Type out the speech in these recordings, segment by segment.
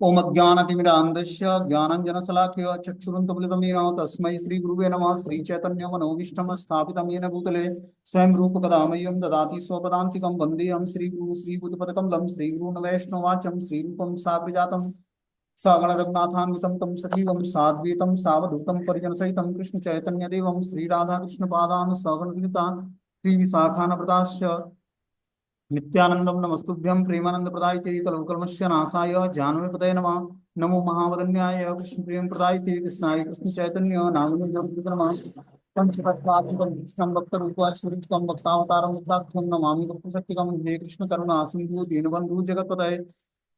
ओम अज्ञानतिमिरान्धस्य ज्ञानञ्जनशलाकया चक्षुरुन्मिलितं येन तस्मै श्रीगुरुवे नमः। श्रीचैतन्यमनोभीष्टं स्थापितं येन भूतले स्वयं रूपकदा मह्यं ददाति स्वपदान्तिकं। वन्देऽहं श्रीगुरु श्रीबुद्धपदकमलं श्रीगुरून् वैष्णवाचं श्रीरूपं साग्रजातं सगणरघुनाथान्वितं तं सजीवं साद्वैतं सावधूतं परिजनसहितं कृष्णचैतन्यदेवं श्रीराधाकृष्णपादान् सगणललितान् श्रीविशाखान्वितांश्च नित्यानंदम नमस्तुभ्यं प्रेमानंद प्रदायते कलमस्य नाशाय जानवे नमः। नमो महावदन्याय कृष्ण प्रेम प्रदायते कृष्णाय कृष्ण चैतन्य नामिने नमः। पंचतत्वात्मकं कृष्णं भक्तरूपाश्वरीतं भक्तावतारं मुक्ताख्यं नमामि भक्तशक्तिकं। हे कृष्ण करुणा सिन्धु दीनबन्धु जगत्पतये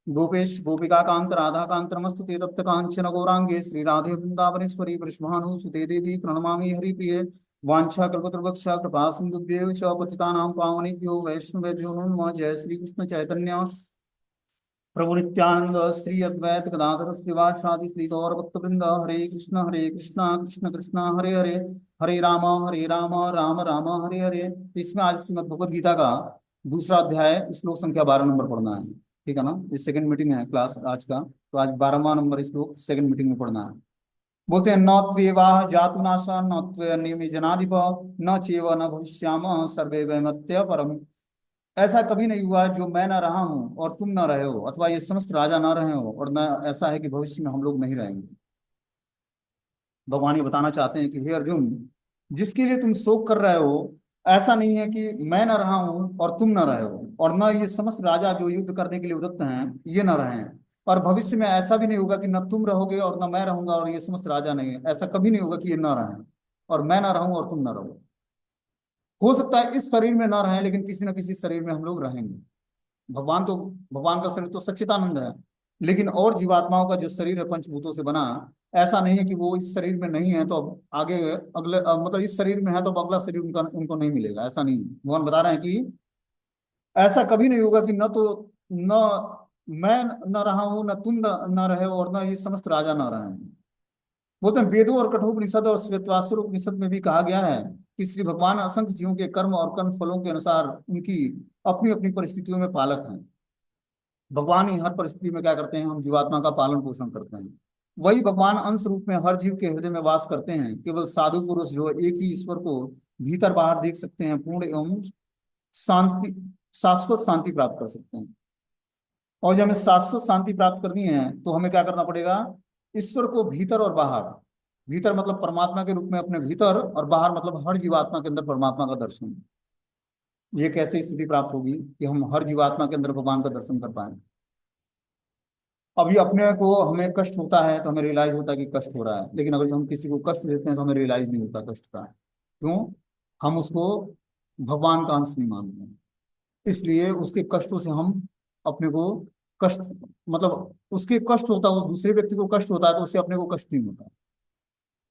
गोपेश गोपिका कांत राधा कांत नमस्तुते तप्त कांचन गौरांगे श्री राधे वृंदावनेश्वरी वृषभानुसुते देवी प्रणमामि हरिप्रिये। वांछा कल्पतरुभ्यश्च कृपा सिन्धुभ्येव च पतितानां पावनेभ्यो वैष्णवेभ्यो नमः। जय श्री कृष्ण चैतन्य प्रभु नित्यानंद श्री अद्वैत गदाधर श्रीवासादि श्री गौर भक्तवृंद। हरे कृष्ण कृष्ण कृष्ण हरे हरे, हरे राम राम राम हरे हरे। इसमें आज श्रीमद् भगवद गीता का दूसरा अध्याय श्लोक संख्या 12 नंबर पढ़ना है। ठीक है ना, ये सेकंड मीटिंग है क्लास आज का, तो आज 12वां नंबर श्लोक सेकंड मीटिंग में पढ़ना है। बोलते हैं, न त्वेवाह जातु नाशा न त्वनियमे जनाधिप न चेव न भविष्यामः सर्वे वैमत्य परम। ऐसा कभी नहीं हुआ जो मैं ना रहा हूं और तुम ना रहे हो, अथवा ये समस्त राजा ना रहे हो, और न ऐसा है कि भविष्य में हम लोग नहीं रहेंगे। भगवान ये बताना चाहते हैं कि हे अर्जुन, जिसके लिए तुम शोक कर रहे हो, ऐसा नहीं है कि मैं ना रहा हूं और तुम ना रहे हो, और न ये समस्त राजा जो युद्ध करने के लिए उद्यत हैं ये ना रहे हैं। और भविष्य में ऐसा भी नहीं होगा कि न तुम रहोगे और न मैं रहूंगा और ये समस्त राजा नहीं है। ऐसा कभी नहीं होगा कि ये ना रहें और मैं ना रहूं और तुम ना रहो। हो सकता है इस शरीर में ना रहें, लेकिन किसी न किसी शरीर में हम लोग रहेंगे। भगवान तो, भगवान का शरीर तो सच्चिदानंद है, लेकिन और जीवात्माओं का जो शरीर है पंचभूतों से बना, ऐसा नहीं है कि वो इस शरीर में नहीं है तो अब आगे अगले मतलब इस शरीर में है तो अब अगला शरीर उनका उनको नहीं मिलेगा। ऐसा नहीं है। भगवान बता रहे हैं कि ऐसा कभी नहीं होगा कि न तो न मैं न रहा हूं, न तुम न रहे हो, और न ये समस्त राजा न रहे हैं। बोलते हैं, वेदों और कठोपनिषद और श्वेताश्वर उपनिषद में भी कहा गया है कि श्री भगवान असंख्य जीवों के कर्म और कर्म फलों के अनुसार उनकी अपनी अपनी परिस्थितियों में पालक हैं। भगवान ही हर परिस्थिति में क्या करते हैं, हम जीवात्मा का पालन पोषण करते हैं। वही भगवान अंश रूप में हर जीव के हृदय में वास करते हैं। केवल साधु पुरुष जो एक ही ईश्वर को भीतर बाहर देख सकते हैं, पूर्ण एवं शांति, शाश्वत शांति प्राप्त कर सकते हैं। और जब हमें शाश्वत शांति प्राप्त करनी है तो हमें क्या करना पड़ेगा, ईश्वर को भीतर और बाहर, भीतर मतलब परमात्मा के रूप में अपने भीतर, और बाहर मतलब हर जीवात्मा के अंदर परमात्मा का दर्शन। ये कैसे स्थिति प्राप्त होगी कि हम हर जीवात्मा के अंदर भगवान का दर्शन कर पाए। अभी अपने को हमें कष्ट होता है तो हमें रियलाइज होता है कि कष्ट हो रहा है, लेकिन अगर हम किसी को कष्ट देते हैं तो हमें रियलाइज नहीं होता कष्ट का। क्यों? हम उसको भगवान का अंश नहीं मानते हैं। इसलिए उसके कष्टों से हम अपने को कष्ट, मतलब उसके कष्ट होता है, वो दूसरे व्यक्ति को कष्ट होता है तो उससे अपने को कष्ट नहीं होता।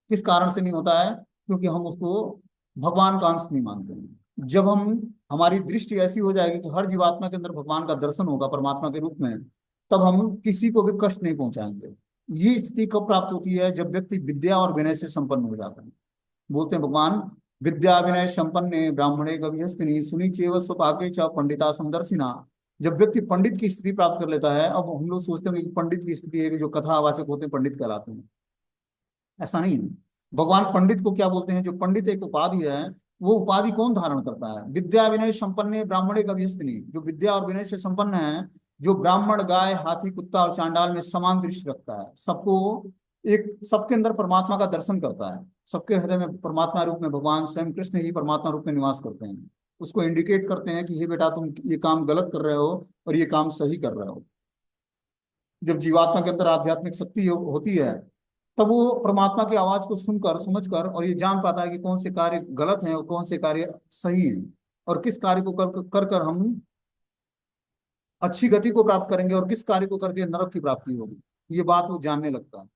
किस कारण से नहीं होता है? क्योंकि हम उसको भगवान का अंश नहीं मानते हैं। जब हम, हमारी दृष्टि ऐसी हो जाएगी कि हर जीवात्मा के अंदर भगवान का दर्शन होगा परमात्मा के रूप में, तब हम किसी को भी कष्ट नहीं पहुंचाएंगे। ये स्थिति कब प्राप्त होती है? जब व्यक्ति विद्या और विनय से संपन्न हो जाता है। बोलते हैं भगवान, विद्या विनय संपन्ने ब्राह्मणे गविहस्तिनि सुनी चेव स्वपाके च पंडिता समदर्शिना। जब व्यक्ति पंडित की स्थिति प्राप्त कर लेता है, अब हम लोग सोचते हैं कि पंडित की स्थिति है कि जो कथावाचक होते हैं पंडित कहलाते हैं। ऐसा नहीं है। भगवान पंडित को क्या बोलते हैं? जो पंडित एक उपाधि है, वो उपाधि कौन धारण करता है? विद्या विनय संपन्न ब्राह्मणे गविहस्तिनि, जो विद्या और विनय से संपन्न है, जो ब्राह्मण गाय हाथी कुत्ता और चांडाल में समान दृष्टि रखता है, सबको एक, सबके अंदर परमात्मा का दर्शन करता है। सबके हृदय में परमात्मा रूप में भगवान स्वयं कृष्ण ही परमात्मा रूप में निवास करते हैं। उसको इंडिकेट करते हैं कि हे बेटा, तुम ये काम गलत कर रहे हो और ये काम सही कर रहे हो। जब जीवात्मा के अंदर आध्यात्मिक शक्ति होती है, तब वो परमात्मा की आवाज को सुनकर समझकर और ये जान पाता है कि कौन से कार्य गलत हैं और कौन से कार्य सही हैं, और किस कार्य को कर कर हम अच्छी गति को प्राप्त करेंगे और किस कार्य को करके नरक की प्राप्ति होगी। ये बात वो जानने लगता है।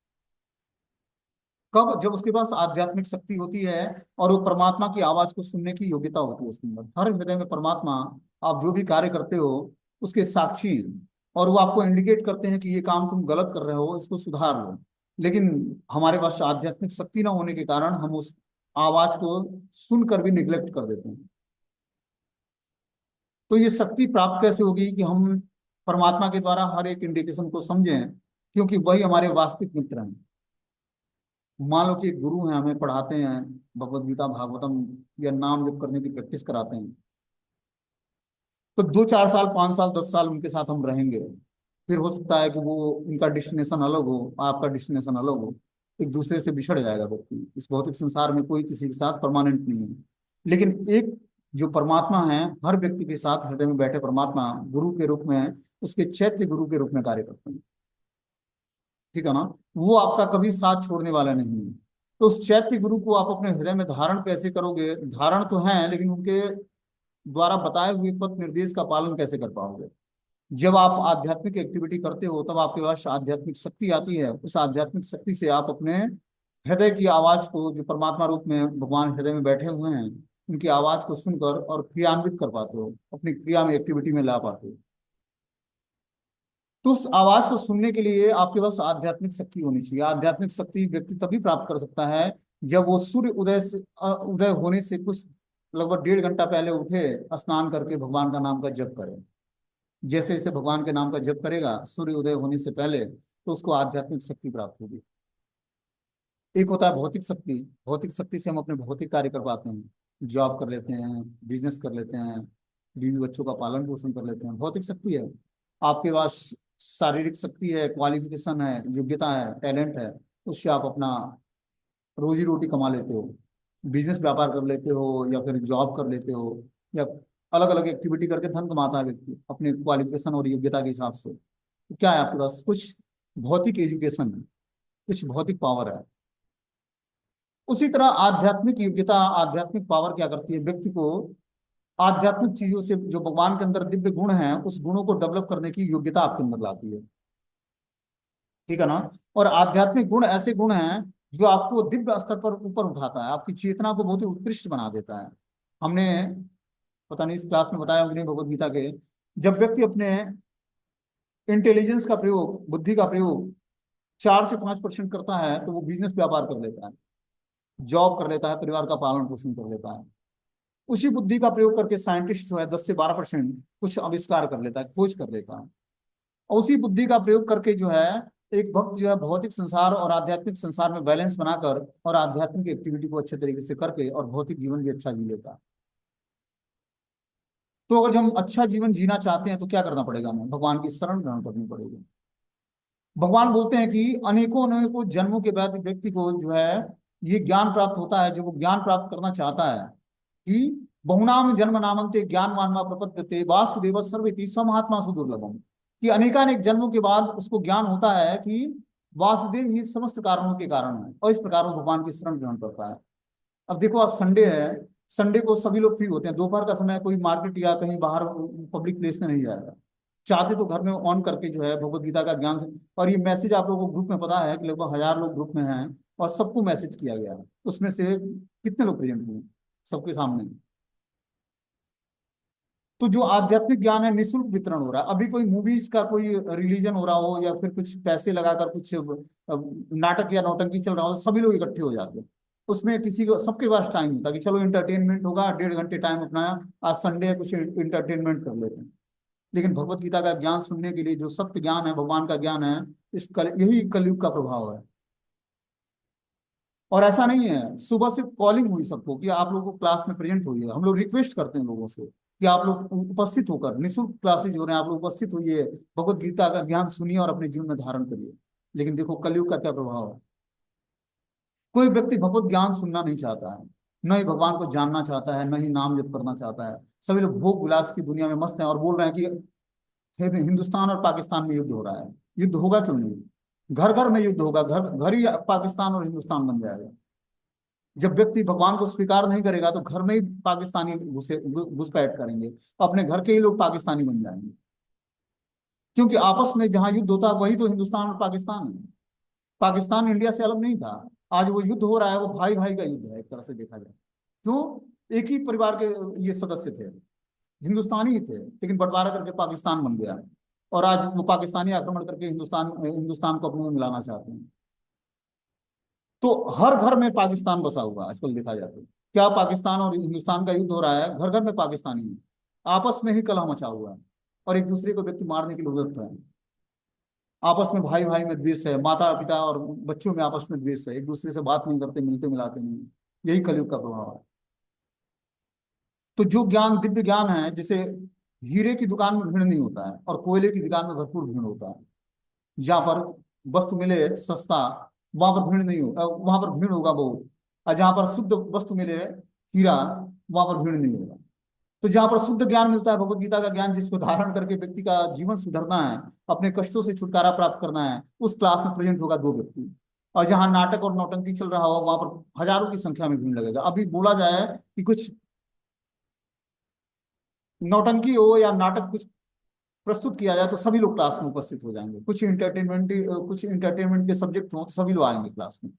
कब? जब उसके पास आध्यात्मिक शक्ति होती है और वो परमात्मा की आवाज को सुनने की योग्यता होती है उसके अंदर। हर हृदय में परमात्मा, आप जो भी कार्य करते हो उसके साक्षी हैं, और वो आपको इंडिकेट करते हैं कि ये काम तुम गलत कर रहे हो, इसको सुधार लो। लेकिन हमारे पास आध्यात्मिक शक्ति ना होने के कारण हम उस आवाज को सुनकर भी निग्लेक्ट कर देते हैं। तो ये शक्ति प्राप्त कैसे होगी कि हम परमात्मा के द्वारा हर एक इंडिकेशन को समझें क्योंकि वही हमारे वास्तविक मित्र हैं। मान लो कि एक गुरु हैं, हमें पढ़ाते हैं भगवत गीता भागवतम या नाम जप करने की प्रैक्टिस कराते हैं, तो 2 4 साल 5 साल 10 साल उनके साथ हम रहेंगे। फिर हो सकता है कि वो, उनका डेस्टिनेशन अलग हो, आपका डेस्टिनेशन अलग हो, एक दूसरे से बिछड़ जाएगा व्यक्ति। इस भौतिक संसार में कोई किसी के साथ परमानेंट नहीं है। लेकिन एक जो परमात्मा है, हर व्यक्ति के साथ हृदय में बैठे परमात्मा गुरु के रूप में, उसके चैत्य गुरु के रूप में कार्य करते हैं। ठीक है ना। वो आपका कभी साथ छोड़ने वाला नहीं है। तो उस चैत्य गुरु को आप अपने हृदय में धारण कैसे करोगे? धारण तो है, लेकिन उनके द्वारा बताए हुए पथ निर्देश का पालन कैसे कर पाओगे? जब आप आध्यात्मिक एक्टिविटी करते हो तब आपके पास आध्यात्मिक शक्ति आती है। उस आध्यात्मिक शक्ति से आप अपने हृदय की आवाज को, जो परमात्मा रूप में भगवान हृदय में बैठे हुए हैं, उनकी आवाज को सुनकर और क्रियान्वित कर पाते हो, अपनी क्रिया में, एक्टिविटी में ला पाते हो। तो उस आवाज को सुनने के लिए आपके पास आध्यात्मिक शक्ति होनी चाहिए। आध्यात्मिक शक्ति व्यक्ति तभी प्राप्त कर सकता है जब वो सूर्य उदय होने से कुछ लगभग 1.5 घंटा पहले उठे, स्नान करके भगवान का नाम का जप करे। जैसे जैसे भगवान के नाम का जप करेगा सूर्य उदय होने से पहले, तो उसको आध्यात्मिक शक्ति प्राप्त होगी। एक होता है भौतिक शक्ति। भौतिक शक्ति से हम अपने भौतिक कार्य कर पाते हैं, जॉब कर लेते हैं, बिजनेस कर लेते हैं, बीवी बच्चों का पालन पोषण कर लेते हैं, भौतिक शक्ति है। आपके पास शारीरिक शक्ति है, क्वालिफिकेशन है, योग्यता है, टैलेंट है, उससे आप अपना रोजी रोटी कमा लेते हो, बिजनेस व्यापार कर लेते हो, या फिर जॉब कर लेते हो, या अलग अलग एक्टिविटी करके धन कमाता है व्यक्ति अपने क्वालिफिकेशन और योग्यता के हिसाब से। तो क्या है आपके पास? कुछ भौतिक एजुकेशन है, कुछ भौतिक पावर है। उसी तरह आध्यात्मिक योग्यता, आध्यात्मिक पावर क्या करती है? व्यक्ति को आध्यात्मिक चीजों से, जो भगवान के अंदर दिव्य गुण हैं, उस गुणों को डेवलप करने की योग्यता आपके अंदर लाती है। ठीक है ना। और आध्यात्मिक गुण ऐसे गुण हैं जो आपको दिव्य स्तर पर ऊपर उठाता है, आपकी चेतना को बहुत ही उत्कृष्ट बना देता है। हमने, पता नहीं इस क्लास में बताया हमने भगवत गीता के, जब व्यक्ति अपने इंटेलिजेंस का प्रयोग, बुद्धि का प्रयोग 4 से 5% करता है, तो वो बिजनेस व्यापार कर लेता है, जॉब कर लेता है, परिवार का पालन पोषण कर लेता है। उसी बुद्धि का प्रयोग करके साइंटिस्ट जो है 10 से 12% कुछ आविष्कार कर लेता है, खोज कर लेता है। और उसी बुद्धि का प्रयोग करके जो है, एक भक्त जो है भौतिक संसार और आध्यात्मिक संसार में बैलेंस बनाकर और आध्यात्मिक एक्टिविटी को अच्छे तरीके से करके और भौतिक जीवन भी अच्छा जी लेता है। तो अगर हम अच्छा जीवन जीना चाहते हैं तो क्या करना पड़ेगा? हमें भगवान की शरण ग्रहण करनी पड़ेगी। भगवान बोलते हैं कि अनेकों अनेकों जन्मों के बाद व्यक्ति को जो है ये ज्ञान प्राप्त होता है, जो वो ज्ञान प्राप्त करना चाहता है, कि बहुनाम जन्म नामंते ज्ञानवान वा प्रपद्यते वासुदेव सर्वेति समहात्मा सुदुर्लभम। कि अनेकानेक जन्मों के बाद उसको ज्ञान होता है कि वासुदेव ही समस्त कारणों के कारण है, और इस प्रकार वो भगवान की शरण ग्रहण करता है। अब देखो, आज संडे है, संडे को सभी लोग फ्री होते हैं, दोपहर का समय कोई मार्केट या कहीं बाहर पब्लिक प्लेस में नहीं जाएगा। चाहते तो घर में ऑन करके जो है भगवत गीता का ज्ञान से, और ये मैसेज आप लोगों को ग्रुप में पता है कि लगभग 1000 लोग ग्रुप में हैं, और सबको मैसेज किया गया है। उसमें से कितने लोग प्रेजेंट हुए सबके सामने? तो जो आध्यात्मिक ज्ञान है निःशुल्क वितरण हो रहा है। अभी कोई मूवीज का कोई रिलीजन हो रहा हो, या फिर कुछ पैसे लगाकर कुछ नाटक या नौटंकी चल रहा हो, सभी लोग इकट्ठे हो जाते हैं। उसमें किसी को, सबके पास टाइम होता है कि चलो इंटरटेनमेंट होगा, 1.5 घंटे टाइम अपना, आज संडे है कुछ इंटरटेनमेंट कर लेते हैं। लेकिन भगवत गीता का ज्ञान सुनने के लिए, जो सत्य ज्ञान है, भगवान का ज्ञान है, यही कलयुग का प्रभाव है। और ऐसा नहीं है सुबह से कॉलिंग हुई सबको कि आप लोगों को क्लास में प्रेजेंट होइए, हम लोग रिक्वेस्ट करते हैं लोगों से कि आप लोग उपस्थित होकर, निःशुल्क क्लासेज हो रहे हैं, आप लोग उपस्थित होइए, भगवत गीता का ज्ञान सुनिए और अपने जीवन में धारण करिए। लेकिन देखो कलयुग का क्या प्रभाव है। कोई व्यक्ति भगवत ज्ञान सुनना नहीं चाहता है, न ही भगवान को जानना चाहता है, न ही नाम जप करना चाहता है। सभी लोग भोग विलास की दुनिया में मस्त हैं और बोल रहे हैं कि हिंदुस्तान और पाकिस्तान में युद्ध हो रहा है। युद्ध होगा क्यों नहीं? घर घर में युद्ध होगा, घर घर ही पाकिस्तान और हिंदुस्तान बन जाएगा। जब व्यक्ति भगवान को स्वीकार नहीं करेगा तो घर में ही पाकिस्तानी घुसपैठ करेंगे, अपने घर के ही लोग पाकिस्तानी बन जाएंगे। क्योंकि आपस में जहां युद्ध होता है वही तो हिंदुस्तान और पाकिस्तान है। पाकिस्तान इंडिया से अलग नहीं था। आज वो युद्ध हो रहा है, वो भाई भाई का युद्ध है एक तरह से देखा जाए। क्यों? एक ही परिवार के ये सदस्य थे, हिंदुस्तानी ही थे, लेकिन बंटवारा करके पाकिस्तान बन गया। और आज वो पाकिस्तानी आक्रमण करके हिंदुस्तान हिंदुस्तान को अपने में मिलाना चाहते हैं। तो हर घर में पाकिस्तान बसा हुआ है आजकल देखा जाए तो। क्या पाकिस्तान और हिंदुस्तान का युद्ध हो रहा है? घर घर में पाकिस्तानी है, आपस में ही कलह मचा हुआ है, और एक दूसरे को व्यक्ति मारने के लिए उद्यत है। आपस में भाई भाई में द्वेष है, माता पिता और बच्चों में आपस में द्वेष है, एक दूसरे से बात नहीं करते, मिलते मिलाते नहीं। यही कलयुग का प्रभाव है। तो जो ज्ञान दिव्य ज्ञान है, जैसे हीरे की दुकान में भीड़ नहीं होता है और कोयले की दुकान में भरपूर भीड़ होता है। जहाँ पर वस्तु मिले सस्ता, वहां पर भीड़ नहीं हो, वहां पर भीड़ होगा बहुत। और जहाँ पर शुद्ध वस्तु मिले हीरा, वहां पर भीड़ नहीं होगा। तो जहाँ पर शुद्ध ज्ञान मिलता है, भगवत गीता का ज्ञान जिसको धारण करके व्यक्ति का जीवन सुधरना है, अपने कष्टों से छुटकारा प्राप्त करना है, उस क्लास में प्रेजेंट होगा दो व्यक्ति। और जहाँ नाटक और नौटंकी चल रहा हो, वहां पर हजारों की संख्या में भीड़ लगेगा। अभी बोला जाए कि कुछ नौटंकी हो या नाटक कुछ प्रस्तुत किया जाए, तो सभी लोग क्लास में उपस्थित हो जाएंगे। कुछ इंटरटेनमेंट के सब्जेक्ट हो तो सभी लोग आएंगे क्लास में।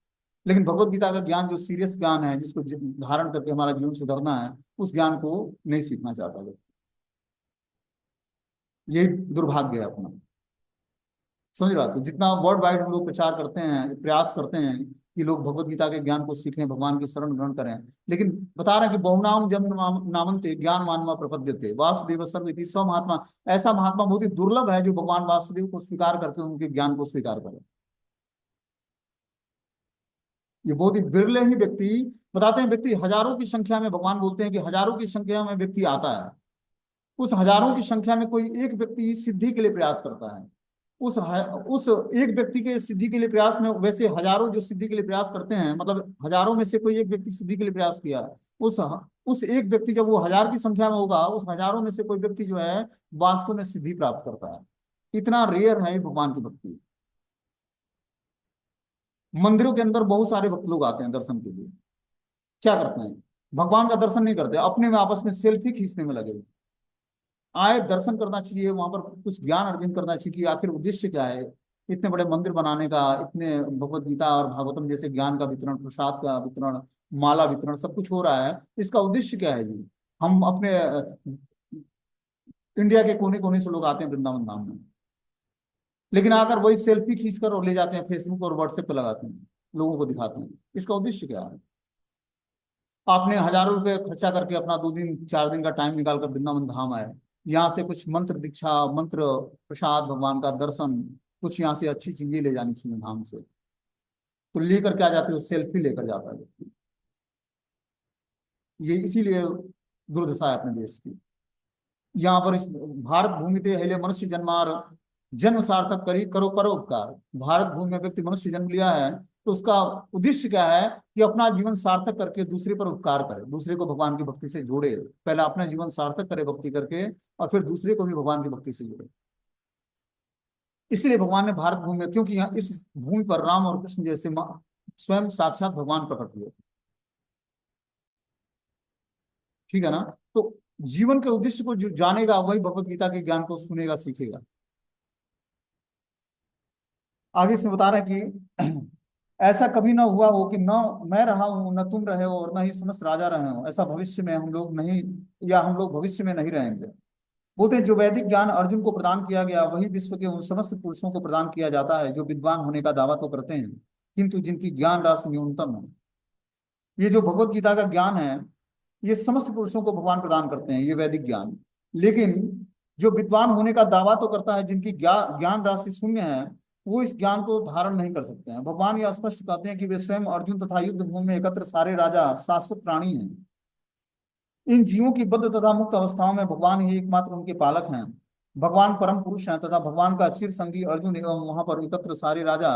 लेकिन भगवत गीता का ज्ञान जो सीरियस ज्ञान है, जिसको धारण करके हमारा जीवन सुधरना है, उस ज्ञान को नहीं सीखना चाहता लोग। यही दुर्भाग्य है अपना। समझ रहा, तो जितना वर्ल्ड वाइड हम लोग प्रचार करते हैं, प्रयास करते हैं कि लोग भगवत गीता के ज्ञान को सीखें, भगवान की शरण ग्रहण करें, लेकिन बता रहे हैं कि बहुनाम जन्म नामन्ते ज्ञान मानमा प्रपद्यते वासुदेव सर्वइति स महात्मा। ऐसा महात्मा बहुत ही दुर्लभ है जो भगवान वासुदेव को स्वीकार करके उनके ज्ञान को स्वीकार करे। ये बहुत ही बिरले ही व्यक्ति, बताते हैं, व्यक्ति हजारों की संख्या में, भगवान बोलते हैं कि हजारों की संख्या में व्यक्ति आता है। उस हजारों की संख्या में कोई एक व्यक्ति सिद्धि के लिए प्रयास करता है। उस एक व्यक्ति के सिद्धि के लिए प्रयास में, वैसे हजारों जो सिद्धि के लिए प्रयास करते हैं, मतलब हजारों में से कोई एक व्यक्ति सिद्धि के लिए प्रयास किया। उस उस एक व्यक्ति, जब वो हजार की संख्या में होगा, उस हजारों में से कोई व्यक्ति जो है वास्तव में सिद्धि प्राप्त करता है। इतना रेयर है ये भगवान की भक्ति। मंदिरों के अंदर बहुत सारे भक्त लोग आते हैं दर्शन के लिए। क्या करते हैं? भगवान का दर्शन नहीं करते, अपने में आपस में सेल्फी खींचने में लगे। आए दर्शन करना चाहिए, वहां पर कुछ ज्ञान अर्जन करना चाहिए कि आखिर उद्देश्य क्या है इतने बड़े मंदिर बनाने का, इतने भगवत गीता और भागवतम जैसे ज्ञान का वितरण, प्रसाद का वितरण, माला वितरण, सब कुछ हो रहा है। इसका उद्देश्य क्या है जी? हम अपने इंडिया के कोने कोने से लोग आते हैं वृंदावन धाम में, लेकिन आकर वही सेल्फी खींचकर और ले जाते हैं, फेसबुक और व्हाट्सएप पे लगाते हैं, लोगों को दिखाते हैं। इसका उद्देश्य क्या है? आपने हजारों रुपए खर्चा करके अपना 2 दिन 4 दिन का टाइम निकाल कर वृंदावन धाम आए, यहाँ से कुछ मंत्र दीक्षा, मंत्र प्रसाद, भगवान का दर्शन, कुछ यहाँ से अच्छी चीजें ले जानी चाहिए धाम से, तो लेकर के आ जाते हो, सेल्फी लेकर जाता है व्यक्ति। ये इसीलिए दुर्दशा है अपने देश की। यहाँ पर इस भारत भूमि ते हिले मनुष्य जन्मार, जन्म सार्थक करी करो परोपकार। भारत भूमि में व्यक्ति मनुष्य जन्म लिया है, तो उसका उद्देश्य क्या है कि अपना जीवन सार्थक करके दूसरे पर उपकार करे, दूसरे को भगवान की भक्ति से जोड़े। पहला अपना जीवन सार्थक करे भक्ति करके, और फिर दूसरे को भी भगवान की भक्ति से जोड़े। इसलिए भगवान ने भारत भूमि में, क्योंकि यहाँ इस भूमि पर राम और कृष्ण जैसे स्वयं साक्षात भगवान प्रकट हुए। ठीक है ना? तो जीवन के उद्देश्य को जो जानेगा, वही भगवत गीता के ज्ञान को सुनेगा, सीखेगा। आगे इसमें बता रहे हैं कि ऐसा कभी ना हुआ हो कि न मैं रहा हूं, न तुम रहे हो, और न ही समस्त राजा रहे हो, ऐसा भविष्य में हम लोग नहीं, या हम लोग भविष्य में नहीं रहेंगे। बोलते हैं जो वैदिक ज्ञान अर्जुन को प्रदान किया गया, वही विश्व के उन समस्त पुरुषों को प्रदान किया जाता है जो विद्वान होने का दावा तो करते हैं, किंतु जिनकी ज्ञान राशि न्यूनतम है। ये जो भगवत गीता का ज्ञान है, ये समस्त पुरुषों को भगवान प्रदान करते हैं, ये वैदिक ज्ञान। लेकिन जो विद्वान होने का दावा तो करता है, जिनकी ज्ञान राशि शून्य है, वो इस ज्ञान को धारण नहीं कर सकते हैं। भगवान यह स्पष्ट कहते हैं कि वे स्वयं अर्जुन तथा युद्ध भूमि में एकत्र सारे राजा शाश्वत प्राणी हैं। इन जीवों की बद्ध तथा मुक्त अवस्थाओं में भगवान ही एकमात्र उनके पालक हैं। भगवान परम पुरुष हैं तथा भगवान का चिर संगी अर्जुन एवं वहां पर एकत्र सारे राजा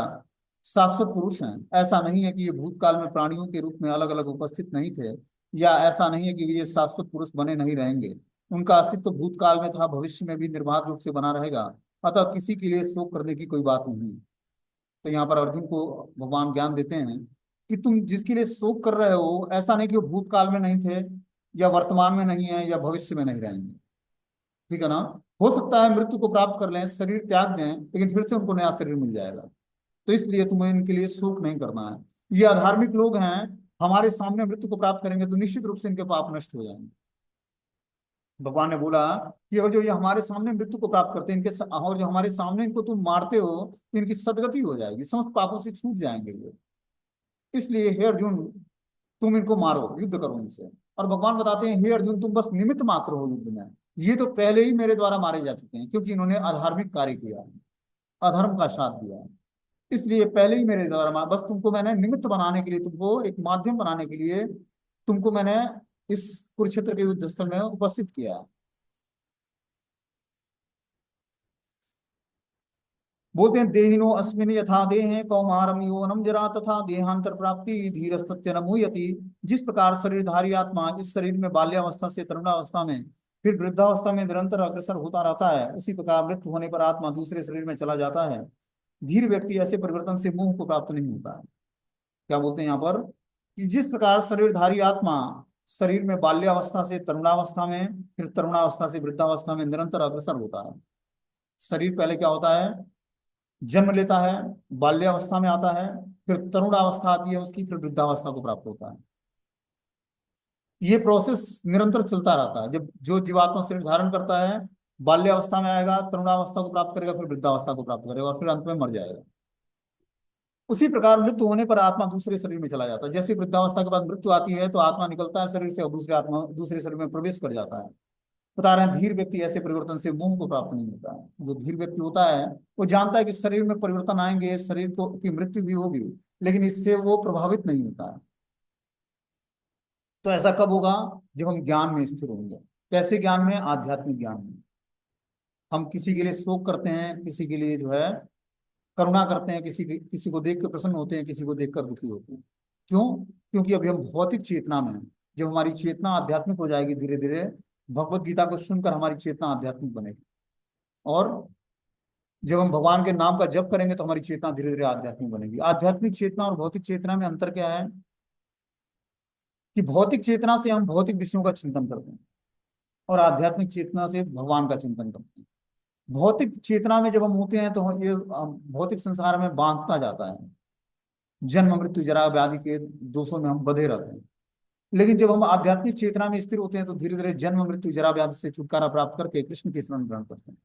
शाश्वत पुरुष हैं। ऐसा नहीं है कि ये भूतकाल में प्राणियों के रूप में अलग अलग उपस्थित नहीं थे, या ऐसा नहीं है कि ये शाश्वत पुरुष बने नहीं रहेंगे। उनका अस्तित्व भूतकाल में तथा भविष्य में भी निर्बाध रूप से बना रहेगा। अतः किसी के लिए शोक करने की कोई बात नहीं। तो यहाँ पर अर्जुन को भगवान ज्ञान देते हैं कि तुम जिसके लिए शोक कर रहे हो, ऐसा नहीं कि वो भूतकाल में नहीं थे, या वर्तमान में नहीं है, या भविष्य में नहीं रहेंगे। ठीक है ना? हो सकता है मृत्यु को प्राप्त कर लें, शरीर त्याग दें, लेकिन फिर से उनको नया शरीर मिल जाएगा। तो इसलिए तुम्हें इनके लिए शोक नहीं करना है। ये अधार्मिक लोग हैं, हमारे सामने मृत्यु को प्राप्त करेंगे तो निश्चित रूप से इनके पाप नष्ट हो जाएंगे। भगवान ने बोला कि अगर जो ये हमारे सामने मृत्यु को प्राप्त करते हैं, और जो हमारे सामने इनको तुम मारते हो, तो इनकी सदगति हो जाएगी, समस्त पापों से छूट जाएंगे ये। इसलिए हे अर्जुन, तुम इनको मारो, युद्ध करो इनसे। और भगवान बताते हैं, हे अर्जुन, तुम बस निमित्त मात्र हो युद्ध में, ये तो पहले ही मेरे द्वारा मारे जा चुके हैं, क्योंकि इन्होंने अधार्मिक कार्य किया है। अधर्म का साथ दिया है। इसलिए पहले ही मेरे द्वारा बस तुमको मैंने निमित्त बनाने के लिए, तुमको एक माध्यम बनाने के लिए तुमको मैंने इस कुरुक्षेत्र के युद्ध स्थल में उपस्थित किया है। बोलते हैं देहिनो अस्मिन यथा देहे कौमारम यौवनम जरा तथा देहांतर प्राप्ति धीरस्तत्य न मुह्यति। जिस प्रकार शरीरधारी आत्मा इस शरीर में बाल्यावस्था से तरुणावस्था में फिर वृद्धावस्था में निरंतर अग्रसर होता रहता है, उसी प्रकार मृत्यु होने पर आत्मा दूसरे शरीर में चला जाता है। धीर व्यक्ति ऐसे परिवर्तन से मोह को प्राप्त नहीं होता है। क्या बोलते हैं यहाँ पर कि जिस प्रकार शरीरधारी आत्मा शरीर में बाल्यावस्था से तरुणावस्था में फिर तरुणावस्था से वृद्धावस्था में निरंतर अग्रसर होता है। शरीर पहले क्या होता है, जन्म लेता है, बाल्यावस्था में आता है, फिर तरुणावस्था आती है उसकी, फिर वृद्धावस्था को प्राप्त होता है। ये प्रोसेस निरंतर चलता रहता है। जब जो जीवात्मा शरीर धारण करता है, बाल्यावस्था में आएगा, तरुणावस्था को प्राप्त करेगा, फिर वृद्धावस्था को प्राप्त करेगा और फिर अंत में मर जाएगा। उसी प्रकार मृत्यु होने पर आत्मा दूसरे शरीर में चला जाता है। जैसे वृद्धावस्था के बाद मृत्यु आती है तो आत्मा निकलता है शरीर से और दूसरे शरीर में प्रवेश कर जाता है। बता रहे हैं धीर व्यक्ति ऐसे परिवर्तन से मोह को प्राप्त नहीं होता है। जो धीर व्यक्ति होता है वो जानता है कि शरीर में परिवर्तन आएंगे, शरीर को की मृत्यु भी होगी, लेकिन इससे वो प्रभावित नहीं होता है। तो ऐसा कब होगा, जब हम ज्ञान में स्थिर होंगे। कैसे ज्ञान में, आध्यात्मिक ज्ञान में। हम किसी के लिए शोक करते हैं, किसी के लिए जो है करुणा करते हैं, किसी को देख कर प्रसन्न होते हैं, किसी को देखकर दुखी होते हैं। क्यों? क्योंकि अभी हम भौतिक चेतना में हैं। जब हमारी चेतना आध्यात्मिक हो जाएगी धीरे धीरे, भगवत गीता को सुनकर हमारी चेतना आध्यात्मिक बनेगी। और जब हम भगवान के नाम का जप करेंगे तो हमारी चेतना धीरे धीरे आध्यात्मिक बनेगी। आध्यात्मिक चेतना और भौतिक चेतना में अंतर क्या है कि भौतिक चेतना से हम भौतिक विषयों का चिंतन करते हैं और आध्यात्मिक चेतना से भगवान का चिंतन करते हैं। भौतिक चेतना में जब हम होते हैं तो ये भौतिक संसार में बांधता जाता है। जन्म मृत्यु जरा व्याधि के दोषों में हम बंधे रहते हैं। लेकिन जब हम आध्यात्मिक चेतना में स्थिर होते हैं तो धीरे धीरे जन्म मृत्यु जरा व्याधि से छुटकारा प्राप्त करके कृष्ण की शरण ग्रहण करते हैं।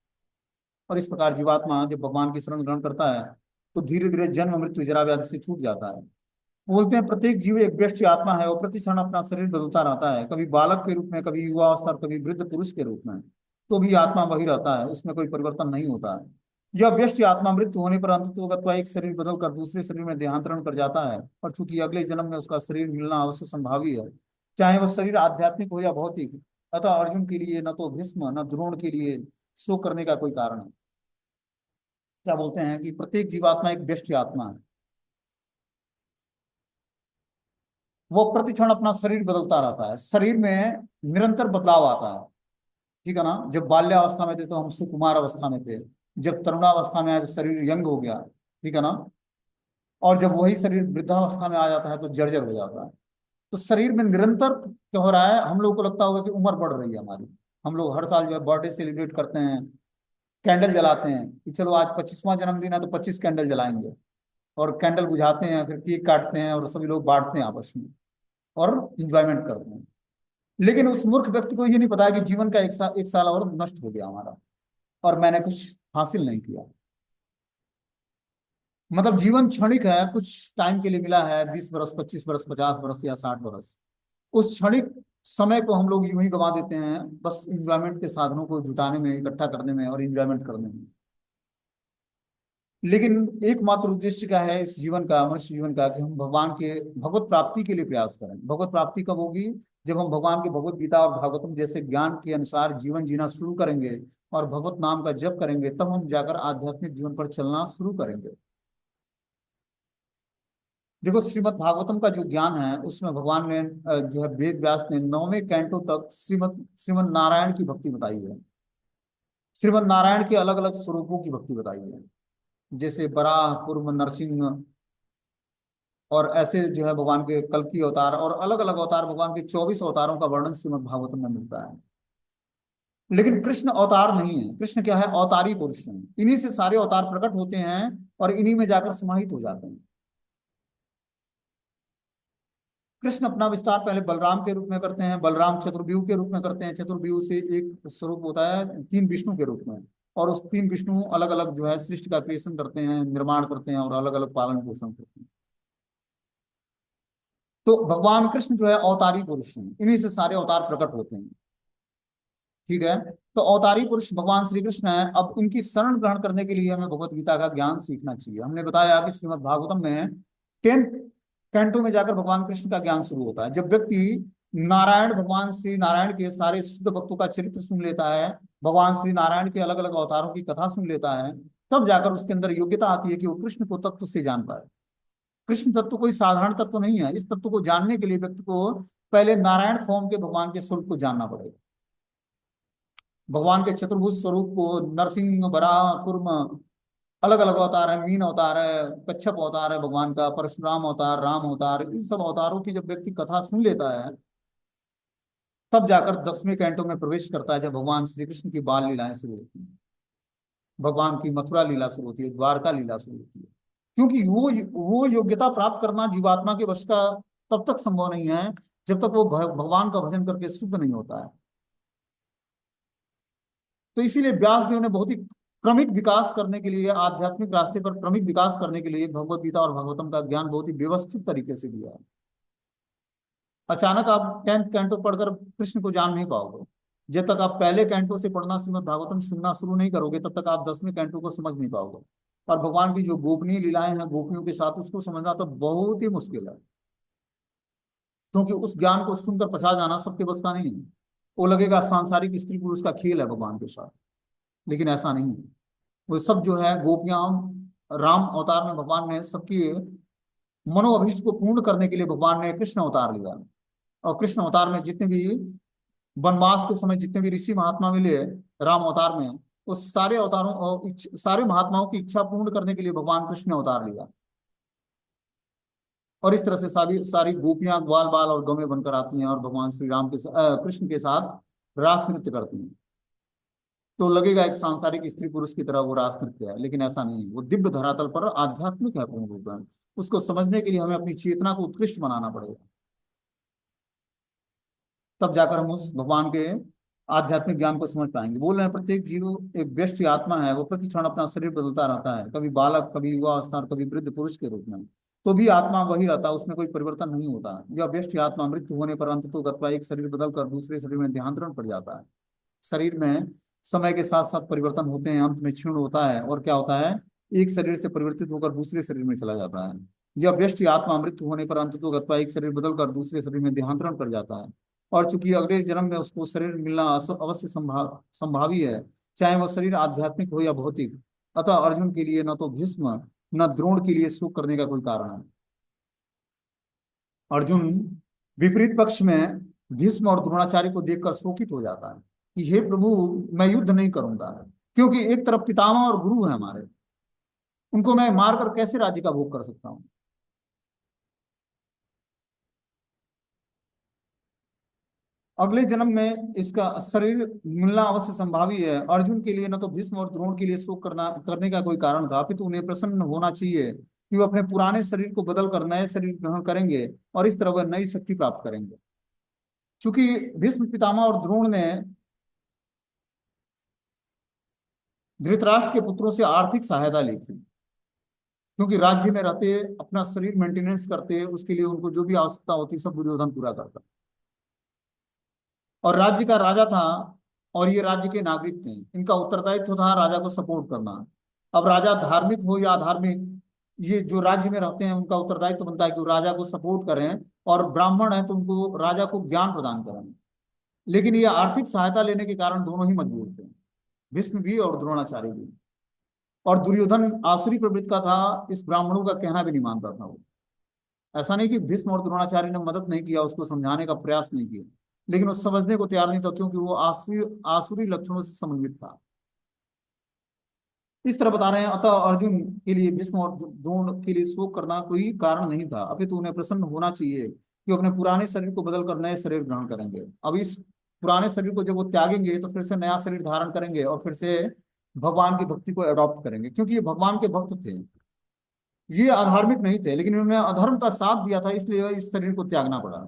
और इस प्रकार जीवात्मा जब भगवान की शरण ग्रहण करता है तो धीरे धीरे जन्म मृत्यु जरा व्याधि से छूट जाता है। बोलते हैं प्रत्येक जीव एक व्यष्टि आत्मा है और प्रति क्षण अपना शरीर बदलता रहता है, कभी बालक के रूप में, कभी युवा अवस्था, कभी वृद्ध पुरुष के रूप में। तो भी आत्मा वही रहता है, उसमें कोई परिवर्तन नहीं होता है। यह व्यष्टि आत्मा मृत्यु होने पर अंततोगत्वा एक शरीर बदलकर दूसरे शरीर में देहांतरण कर जाता है। और चूंकि अगले जन्म में उसका शरीर मिलना अवश्य संभावी है, चाहे वह शरीर आध्यात्मिक हो या भौतिक। अतः अर्जुन के लिए न तो भीष्म न द्रोण के लिए शोक करने का कोई कारण है। क्या बोलते हैं कि प्रत्येक जीवात्मा एक व्यष्टि आत्मा है। वो प्रतिक्षण अपना शरीर बदलता रहता है, शरीर में निरंतर बदलाव आता है। ठीक है ना। जब बाल्यावस्था में थे तो हम सुकुमार अवस्था में थे, जब तरुणावस्था में आए तो शरीर यंग हो गया। ठीक है ना। और जब वही शरीर वृद्धावस्था में आ जाता है तो जर्जर हो जाता है। तो शरीर में निरंतर क्या हो रहा है, हम लोग को लगता होगा कि उम्र बढ़ रही है हमारी। हम लोग हर साल जो है बर्थडे सेलिब्रेट करते हैं, कैंडल जलाते हैं कि चलो आज 25वां जन्मदिन है तो 25 कैंडल जलाएंगे। और कैंडल बुझाते हैं, फिर केक काटते हैं और सभी लोग बांटते हैं आपस में और इंजॉयमेंट करते हैं। लेकिन उस मूर्ख व्यक्ति को ये नहीं पता है कि जीवन का एक साल और नष्ट हो गया हमारा और मैंने कुछ हासिल नहीं किया। मतलब जीवन क्षणिक है, कुछ टाइम के लिए मिला है, 20 बरस, 25 बरस, 50 बरस या 60 बरस। उस क्षणिक समय को हम लोग यूं ही गंवा देते हैं बस इंजॉयमेंट के साधनों को जुटाने में, इकट्ठा करने में और इंजॉयमेंट करने में। लेकिन एकमात्र उद्देश्य क्या है इस जीवन का, मनुष्य जीवन का, कि हम भगवान के भगवत प्राप्ति के लिए प्रयास करें। भगवत प्राप्ति कब होगी, जब हम भगवान के भगवत गीता और भागवतम जैसे ज्ञान के अनुसार जीवन जीना शुरू करेंगे और भगवत नाम का जप करेंगे, तब हम जाकर आध्यात्मिक जीवन पर चलना शुरू करेंगे। देखो श्रीमद् भागवतम का जो ज्ञान है उसमें भगवान ने जो है वेद व्यास ने 9वें कैंटो तक श्रीमद् श्रीमद् नारायण की भक्ति बताई है। श्रीमद् नारायण के अलग अलग स्वरूपों की भक्ति बताई है, जैसे बराह, कूर्म, नरसिंह और ऐसे जो है भगवान के कल की अवतार और अलग अलग अवतार, भगवान के 24 अवतारों का वर्णन श्रीमद् भागवतम में मिलता है। लेकिन कृष्ण अवतार नहीं है। कृष्ण क्या है, अवतारी पुरुष है। इन्हीं से सारे अवतार प्रकट होते हैं और इन्हीं में जाकर समाहित हो जाते हैं। कृष्ण अपना विस्तार पहले बलराम के रूप में करते हैं, बलराम चतुर्व्यूह के रूप में करते हैं, चतुर्व्यूह से एक स्वरूप होता है 3 विष्णु के रूप में। और उस 3 विष्णु अलग अलग जो है सृष्टि का क्रिएशन करते हैं, निर्माण करते हैं और अलग अलग पालन पोषण करते हैं। तो भगवान कृष्ण जो है अवतारी पुरुष हैं, इन्हीं से सारे अवतार प्रकट होते हैं। ठीक है। तो अवतारी पुरुष भगवान श्री कृष्ण है। अब इनकी शरण ग्रहण करने के लिए हमें भगवत गीता का ज्ञान सीखना चाहिए। हमने बताया कि श्रीमद् भागवतम में 10th कैंटो में जाकर भगवान कृष्ण का ज्ञान शुरू होता है। जब व्यक्ति नारायण भगवान श्री नारायण के सारे शुद्ध भक्तों का चरित्र सुन लेता है, भगवान श्री नारायण के अलग अलग अवतारों की कथा सुन लेता है, तब जाकर उसके अंदर योग्यता आती है कि वो कृष्ण को तत्व से जान पाए। कृष्ण तत्व कोई साधारण तत्व नहीं है। इस तत्व को जानने के लिए व्यक्ति को पहले नारायण फॉर्म के भगवान के स्वरूप को जानना पड़ेगा। भगवान के चतुर्भुज स्वरूप को, नरसिंह, वराह, कूर्म, अलग अलग अवतार है, मीन अवतार है, कच्छप अवतार है भगवान का, परशुराम अवतार, राम अवतार, इन सब अवतारों की जब व्यक्ति कथा सुन लेता है, तब जाकर 10वें कैंटो में प्रवेश करता है, जब भगवान श्री कृष्ण की बाल लीलाएं शुरू होती हैं, भगवान की मथुरा लीला शुरू होती है, द्वारका लीला शुरू होती है। क्योंकि वो योग्यता प्राप्त करना जीवात्मा के वश का तब तक संभव नहीं है जब तक वो भगवान का भजन करके शुद्ध नहीं होता है। तो इसीलिए व्यास देव ने बहुत ही क्रमिक विकास करने के लिए, आध्यात्मिक रास्ते पर क्रमिक विकास करने के लिए भगवत गीता और भागवतम का ज्ञान बहुत ही व्यवस्थित तरीके से दिया है। अचानक आप 10th कैंटो पढ़कर कृष्ण को जान नहीं पाओगे। जब तक आप पहले कैंटो से पढ़ना श्रीमद् भागवतम सुनना शुरू नहीं करोगे, तब तक आप 10वें कैंटो को समझ नहीं पाओगे। और भगवान की जो गोपनीय लीलाएं हैं गोपियों के साथ, उसको समझना तो बहुत ही मुश्किल है। क्योंकि उस ज्ञान को सुनकर पछा जाना सबके बस का नहीं है। वो लगेगा सांसारिक स्त्री पुरुष का खेल है भगवान के साथ, लेकिन ऐसा नहीं है। वो सब जो है गोपियां, राम अवतार में भगवान ने सबकी मनोअभिष्ट को पूर्ण करने के लिए भगवान ने कृष्ण अवतार लिया। और कृष्ण अवतार में जितने भी वनवास के समय जितने भी ऋषि महात्मा मिले राम अवतार में, उस सारे अवतारों और सारे महात्माओं की इच्छा पूर्ण करने के लिए भगवान कृष्ण ने अवतार लिया। और इस तरह से सारी सारी गोपियां ग्वाल बाल और गौवें बनकर आती हैं और भगवान श्री राम के कृष्ण के साथ रास नृत्य करती हैं। तो लगेगा एक सांसारिक स्त्री पुरुष की तरह वो रास नृत्य है, लेकिन ऐसा नहीं है। वो दिव्य धरातल पर आध्यात्मिक है पूर्ण रूप में। उसको समझने के लिए हमें अपनी चेतना को उत्कृष्ट बनाना पड़ेगा, तब जाकर हम उस भगवान के आध्यात्मिक ज्ञान को समझ पाएंगे। बोल रहे हैं प्रत्येक जीव एक व्यष्टि आत्मा है। वो प्रति क्षण अपना शरीर बदलता रहता है, कभी बालक, कभी युवा अवस्था और कभी वृद्ध पुरुष के रूप में। तो भी आत्मा वही रहता है, उसमें कोई परिवर्तन नहीं होता। यह व्यष्टि आत्मा मृत्यु होने पर अंततः गत्वा एक शरीर बदलकर दूसरे शरीर में देहांतरण पड़ जाता है। शरीर में समय के साथ साथ परिवर्तन होते हैं, अंत में क्षीण होता है और क्या होता है, एक शरीर से परिवर्तित होकर दूसरे शरीर में चला जाता है। यह व्यष्टि आत्मा मृत्यु होने पर अंततः गत्वा एक शरीर बदलकर दूसरे शरीर में देहांतरण कर जाता है। और चूंकि अगले जन्म में उसको शरीर मिलना अवश्य संभावी है, चाहे वह शरीर आध्यात्मिक हो या भौतिक। अतः अर्जुन के लिए न तो भीष्म न द्रोण के लिए शोक करने का कोई कारण है। अर्जुन विपरीत पक्ष में भीष्म और द्रोणाचार्य को देखकर शोकित हो जाता है कि हे प्रभु, मैं युद्ध नहीं करूंगा, क्योंकि एक तरफ पितामह और गुरु है हमारे, उनको मैं मारकर कैसे राज्य का भोग कर सकता हूँ। अगले जन्म में इसका शरीर मिलना अवश्य संभावी है। अर्जुन के लिए न तो भीष्म और द्रोण के लिए शोक करने का कोई कारण था, अपितु उन्हें प्रसन्न होना चाहिए कि वो अपने पुराने शरीर को बदल कर नए शरीर ग्रहण करेंगे और इस तरह वह नई शक्ति प्राप्त करेंगे। चूंकि भीष्म पितामह और द्रोण ने धृतराष्ट्र के पुत्रों से आर्थिक सहायता ली थी, क्योंकि राज्य में रहते अपना शरीर मेंटेनेंस करते, उसके लिए उनको जो भी आवश्यकता होती सब दुर्योधन पूरा करता। और राज्य का राजा था और ये राज्य के नागरिक थे, इनका उत्तरदायित्व था राजा को सपोर्ट करना। अब राजा धार्मिक हो या अधार्मिक, ये जो राज्य में रहते हैं उनका उत्तरदायित्व बनता है कि वो राजा को सपोर्ट करें, और ब्राह्मण है तो उनको राजा को ज्ञान प्रदान करें। लेकिन ये आर्थिक सहायता लेने के कारण दोनों ही मजबूर थे, भीष्म भी और द्रोणाचार्य भी। और दुर्योधन आसुरी प्रवृत्ति का था, इस ब्राह्मणों का कहना भी नहीं मानता था वो। ऐसा नहीं कि भीष्म और द्रोणाचार्य ने मदद नहीं किया, उसको समझाने का प्रयास नहीं किया, लेकिन वो समझने को तैयार नहीं था, क्योंकि वो आसुरी आसुरी लक्षणों से समन्वित था। इस तरह बता रहे हैं, अतः अर्जुन के लिए भीष्म और द्रोण के लिए शोक करना कोई कारण नहीं था, अपितु उन्हें प्रसन्न होना चाहिए कि अपने पुराने शरीर को बदलकर नए शरीर ग्रहण करेंगे। अब इस पुराने शरीर को जब वो त्यागेंगे तो फिर से नया शरीर धारण करेंगे और फिर से भगवान की भक्ति को अडॉप्ट करेंगे, क्योंकि ये भगवान के भक्त थे, ये अधार्मिक नहीं थे, लेकिन इन्होंने अधर्म का साथ दिया था, इसलिए इस शरीर को त्यागना पड़ा।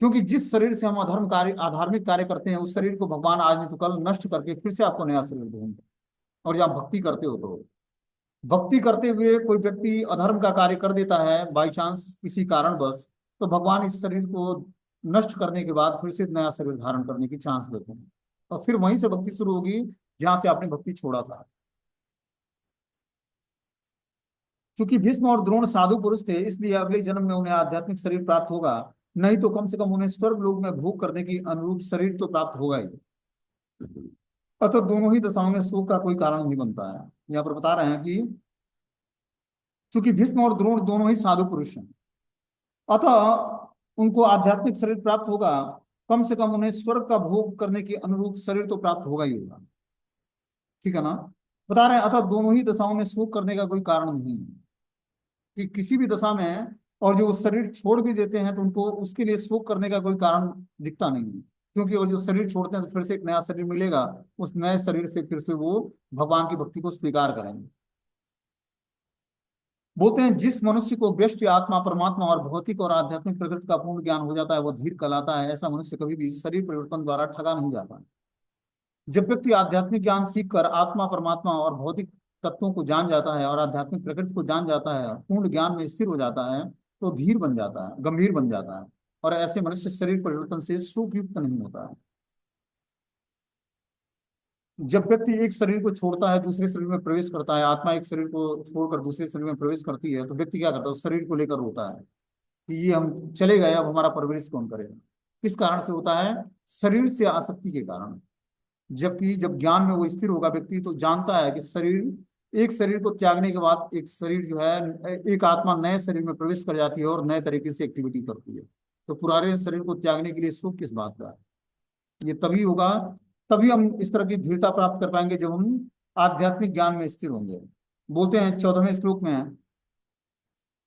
क्योंकि जिस शरीर से हम अधर्म कार्य अधार्मिक कार्य करते हैं, उस शरीर को भगवान आज नहीं तो कल नष्ट करके फिर से आपको नया शरीर देंगे। और जब आप भक्ति करते हो, तो भक्ति करते हुए कोई व्यक्ति अधर्म का कार्य कर देता है बाई चांस किसी कारणवश, तो भगवान इस शरीर को नष्ट करने के बाद फिर से नया शरीर धारण करने की चांस देते हैं। और फिर वहीं से भक्ति शुरू होगी जहां से आपने भक्ति छोड़ा था। क्योंकि भीष्म और द्रोण साधु पुरुष थे, इसलिए अगले जन्म में उन्हें आध्यात्मिक शरीर प्राप्त होगा, नहीं तो कम से कम उन्हें स्वर्ग लोक में भोग करने की अनुरूप शरीर तो प्राप्त होगा ही। अतः दोनों ही दशाओं में शोक का कोई कारण नहीं बनता है। यहाँ पर बता रहे हैं कि चूंकि भीष्म और द्रोण दोनों ही साधु पुरुष हैं, अतः उनको आध्यात्मिक शरीर प्राप्त होगा, कम से कम उन्हें स्वर्ग का भोग करने के अनुरूप शरीर तो प्राप्त होगा ही होगा। ठीक है ना। बता रहे हैं अतः दोनों ही दशाओं में शोक करने का कोई कारण नहीं है, कि किसी भी दशा में, और जो शरीर छोड़ भी देते हैं तो उनको उसके लिए शोक करने का कोई कारण दिखता नहीं है। क्योंकि वो जो शरीर छोड़ते हैं तो फिर से एक नया शरीर मिलेगा, उस नए शरीर से फिर से वो भगवान की भक्ति को स्वीकार करेंगे। बोलते हैं जिस मनुष्य को व्यष्टि आत्मा परमात्मा और भौतिक और आध्यात्मिक प्रकृति का पूर्ण ज्ञान हो जाता है वो धीर कहलाता है। ऐसा मनुष्य कभी भी शरीर परिवर्तन द्वारा ठगा नहीं जाता। जब व्यक्ति आध्यात्मिक ज्ञान सीखकर आत्मा परमात्मा और भौतिक तत्वों को जान जाता है और आध्यात्मिक प्रकृति को जान जाता है, पूर्ण ज्ञान में स्थिर हो जाता है, तो धीर बन जाता है, गंभीर बन जाता है। और ऐसे मनुष्य शरीर परिवर्तन से सुख युक्त नहीं होता है। जब व्यक्ति एक शरीर को छोड़ता है दूसरे शरीर में प्रवेश करता है, आत्मा एक शरीर को छोड़कर दूसरे शरीर में प्रवेश करती है, तो व्यक्ति क्या करता है, उस शरीर को लेकर रोता है कि ये हम चले गए, अब हमारा परवरिश कौन करेगा। किस कारण से होता है? शरीर से आसक्ति के कारण। जबकि जब ज्ञान में वो स्थिर होगा व्यक्ति, तो जानता है कि शरीर, एक शरीर को त्यागने के बाद एक शरीर जो है, एक आत्मा नए शरीर में प्रवेश कर जाती है और नए तरीके से एक्टिविटी करती है। तो पुराने शरीर को त्यागने के लिए सुख किस बात का है? ये तभी होगा, तभी हम इस तरह की दृढ़ता प्राप्त कर पाएंगे जब हम आध्यात्मिक ज्ञान में स्थिर होंगे। बोलते हैं 14वें श्लोक में,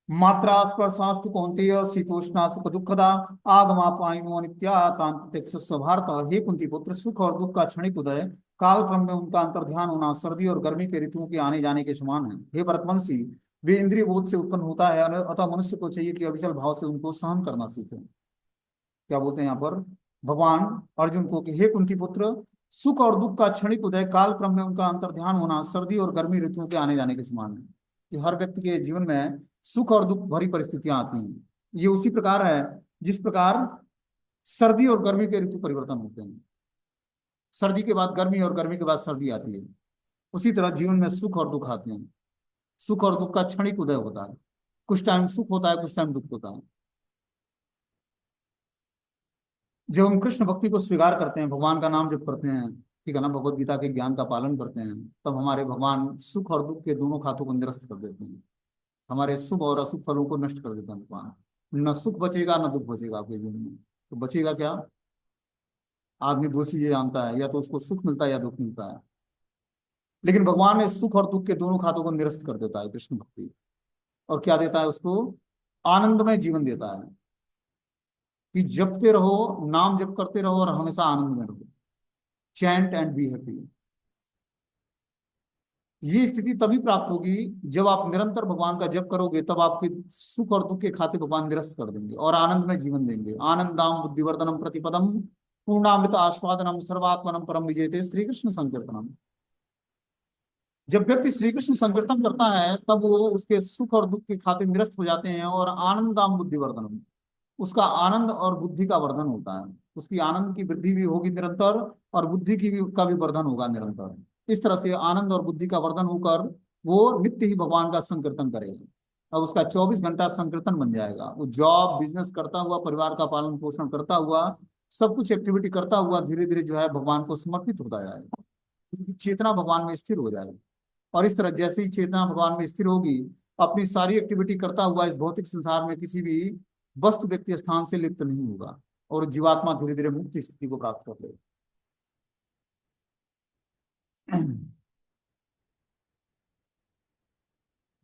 मात्रा स्पर्शास्तु कौन्तेय शीतोष्णा सुख दुखदा आगमापायनो नित्या तांतिक्ष भारत। हे कुंती पुत्र, सुख और दुख का क्षणिक उदय काल क्रम में उनका अंतर्ध्यान होना सर्दी और गर्मी के ऋतुओं के आने जाने के समान है। हे भरतवंशी, वे इंद्रिय बोध से उत्पन्न होता है, अतः मनुष्य को चाहिए कि अविचल भाव से उनको सहन करना सीखे। क्या बोलते हैं यहाँ पर भगवान अर्जुन को कि हे कुंती पुत्र, सुख और दुख का क्षणिक उदय काल क्रम में उनका अंतर्ध्यान होना सर्दी और गर्मी ऋतुओं के आने जाने के समान है। कि हर व्यक्ति के जीवन में सुख और दुख भरी परिस्थितियां आती हैं। ये उसी प्रकार है जिस प्रकार सर्दी और गर्मी के ऋतु परिवर्तन होते हैं। सर्दी के बाद गर्मी और गर्मी के बाद सर्दी आती है, उसी तरह जीवन में सुख और दुख आते हैं। सुख और दुख का क्षणिक उदय होता है, कुछ टाइम सुख होता है, कुछ टाइम दुख होता है। जब हम कृष्ण भक्ति को स्वीकार करते हैं, भगवान का नाम जब करते हैं, ठीक है ना, भगवत गीता के ज्ञान का पालन करते हैं, तब हमारे भगवान सुख और दुख के दोनों खातों को निरस्त कर देते हैं। हमारे शुभ और अशुभ फलों को नष्ट कर देता है भगवान। न सुख बचेगा न दुख बचेगा आपके जीवन में। तो बचेगा क्या? आदमी दो चीजें जानता है, या तो उसको सुख मिलता है या दुख मिलता है। लेकिन भगवान ने सुख और दुख के दोनों खातों को निरस्त कर देता है कृष्ण भक्ति। और क्या देता है उसको? आनंदमय जीवन देता है, कि जपते रहो, नाम जप करते रहो और हमेशा आनंद में रहो। Chant and be happy. ये स्थिति तभी प्राप्त होगी जब आप निरंतर भगवान का जप करोगे, तब आपके सुख और दुख के खाते भगवान निरस्त कर देंगे और आनंद में जीवन देंगे। आनंदाम बुद्धिवर्धनम प्रतिपदम पूर्णामृत आस्वादनम सर्वात्मनम परम विजेते श्री कृष्ण संकीर्तनम। जब व्यक्ति श्री कृष्ण संकीर्तन करता है तब वो उसके सुख और दुख के खाते निरस्त हो जाते हैं, और आनंदाम बुद्धिवर्धनम, उसका आनंद और बुद्धि का वर्धन होता है। उसकी आनंद की वृद्धि भी होगी निरंतर, और बुद्धि की भी का भी वर्धन होगा निरंतर। इस तरह से आनंद और बुद्धि का वर्धन होकर वो नित्य ही भगवान का संकीर्तन करेगा। अब उसका 24 घंटा संकीर्तन बन जाएगा। वो जॉब बिजनेस करता हुआ, परिवार का पालन पोषण करता हुआ, सब कुछ एक्टिविटी करता हुआ धीरे धीरे जो है भगवान को समर्पित होता जाएगा, क्योंकि चेतना भगवान में स्थिर हो जाएगी। और इस तरह जैसे ही चेतना भगवान में स्थिर होगी, अपनी सारी एक्टिविटी करता हुआ इस भौतिक संसार में किसी भी वस्तु व्यक्ति स्थान से लिप्त नहीं होगा, और जीवात्मा धीरे धीरे मुक्ति स्थिति को प्राप्त कर लेगा।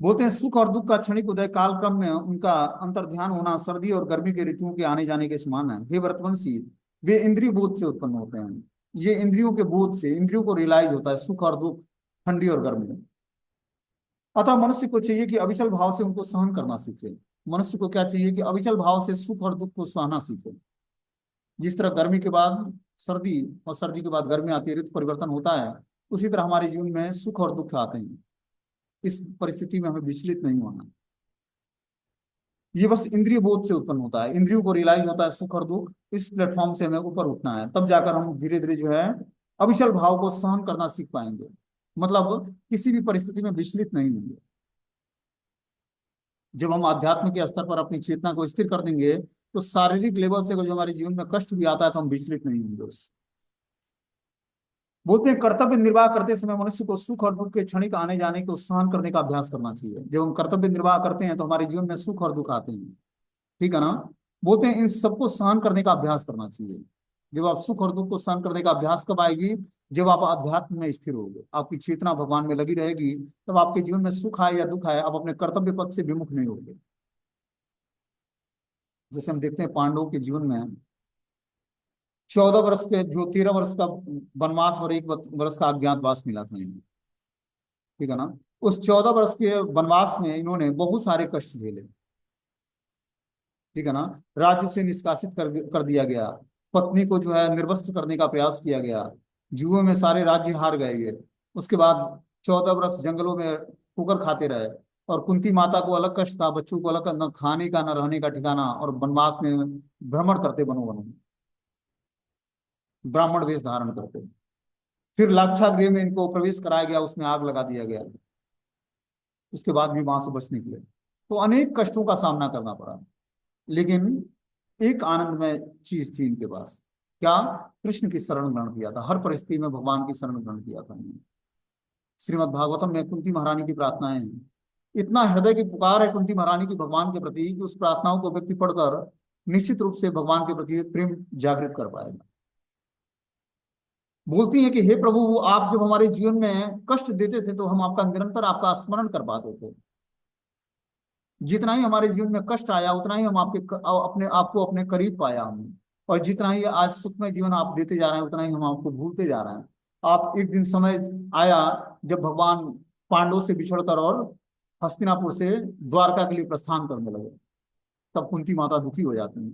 बोलते हैं सुख और दुख का क्षणिक उदय काल क्रम में उनका अंतर्ध्यान होना सर्दी और गर्मी के ऋतुओं के आने जाने के समान है। हे व्रतवंशी, वे इंद्रिय बोध से उत्पन्न होते हैं। ये इंद्रियों के बोध से, इंद्रियों को रियलाइज होता है सुख और दुख, ठंडी और गर्मी। अतः मनुष्य को चाहिए कि अविचल भाव से उनको सहन करना सीखे। मनुष्य को क्या चाहिए? कि अविचल भाव से सुख और दुख को सहना सीखे। जिस तरह गर्मी के बाद सर्दी और सर्दी के बाद गर्मी आती है, ऋतु परिवर्तन होता है, उसी तरह हमारे जीवन में सुख और दुख आते हैं। इस परिस्थिति में हमें विचलित नहीं होना। ये बस इंद्रिय बोध से उत्पन्न होता है, इंद्रियों को रियलाइज होता है सुख और दुख। इस प्लेटफॉर्म से हमें ऊपर उठना है, तब जाकर हम धीरे धीरे जो है अविचल भाव को सहन करना सीख पाएंगे। मतलब किसी भी परिस्थिति में विचलित नहीं होंगे। जब हम आध्यात्म के स्तर पर अपनी चेतना को स्थिर कर देंगे, तो शारीरिक लेवल से जो हमारे जीवन में कष्ट भी आता है तो हम विचलित नहीं होंगे उससे। बोलते हैं कर्तव्य निर्वाह करते समय मनुष्य को सुख और दुख के क्षणिक आने जाने को सहन करने का अभ्यास करना चाहिए। जब हम कर्तव्य निर्वाह करते हैं तो हमारे जीवन में सुख और दुख आते हैं, ठीक है ना। बोलते हैं इन सबको सहन करने का अभ्यास करना चाहिए। जब आप सुख और दुख को सहन करने का अभ्यास कब आएगी? जब आप अध्यात्म में स्थिर होगे, आपकी चेतना भगवान में लगी रहेगी, तब आपके जीवन में सुख आए या दुख आए, आप अपने कर्तव्य पथ से विमुख नहीं होगे। जैसे हम देखते हैं पांडवों के जीवन में 14 वर्ष के जो 13 वर्ष का वनवास और 1 वर्ष का अज्ञातवास मिला था इन्हें, ठीक है ना। उस 14 वर्ष के वनवास में इन्होंने बहुत सारे कष्ट झेले, ठीक है ना। राज्य से निष्कासित कर दिया गया, पत्नी को जो है निर्वस्त्र करने का प्रयास किया गया, जुओं में सारे राज्य हार गए ये। उसके बाद 14 वर्ष जंगलों में ठोकर खाते रहे, और कुंती माता को अलग कष्ट था, बच्चों को अलग, न खाने का न रहने का ठिकाना, और वनवास में भ्रमण करते वनों वनों में, ब्राह्मण वेश धारण करते। फिर लाक्षागृह में इनको प्रवेश कराया गया, उसमें आग लगा दिया गया। उसके बाद भी वहां से बच निकले। तो अनेक कष्टों का सामना करना पड़ा, लेकिन एक आनंदमय चीज थी इनके पास। क्या? कृष्ण की शरण ग्रहण किया था, हर परिस्थिति में भगवान की शरण ग्रहण किया था इन्होंने। श्रीमद् भागवतम में कुंती महारानी की प्रार्थनाएं हैं। इतना हृदय की पुकार है कुंती महारानी की भगवान के प्रति कि उस प्रार्थनाओं को व्यक्ति पढ़कर निश्चित रूप से भगवान के प्रति प्रेम जागृत कर पाएगा। बोलती है कि हे प्रभु, वो आप जब हमारे जीवन में कष्ट देते थे तो हम आपका निरंतर आपका स्मरण कर पाते थे। जितना ही हमारे जीवन में कष्ट आया उतना ही हम अपने आप को अपने करीब पाया हमने। और जितना ही आज सुखमय जीवन आप देते जा रहे हैं उतना ही हम आपको भूलते जा रहे हैं। आप एक दिन समय आया जब भगवान पांडवों से बिछड़कर और हस्तिनापुर से द्वारका के लिए प्रस्थान करने लगे। तब कुंती माता दुखी हो जाती है